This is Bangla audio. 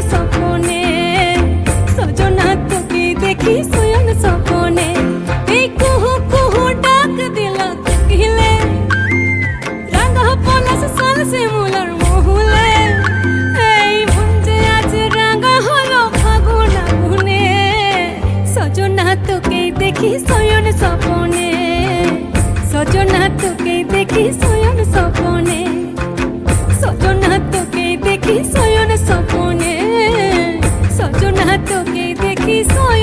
স্বপনে সজনা তোকে দেখি শয়ন স্বপনে এই কুহু কুহু ডাক দিল থাকিলে রাঙা পলাশ সাল শিমুলার মহুলে এই মন যে আজ রাঙা হলো ফাগুন আগুনে সজনা তোকে দেখি শয়ন স্বপনে সজনা তোকে দেখি শয়ন স্বপনে সজনা তোকে দেখি শয়ন স্বপনে সজনা তোকে দেখি শয়ন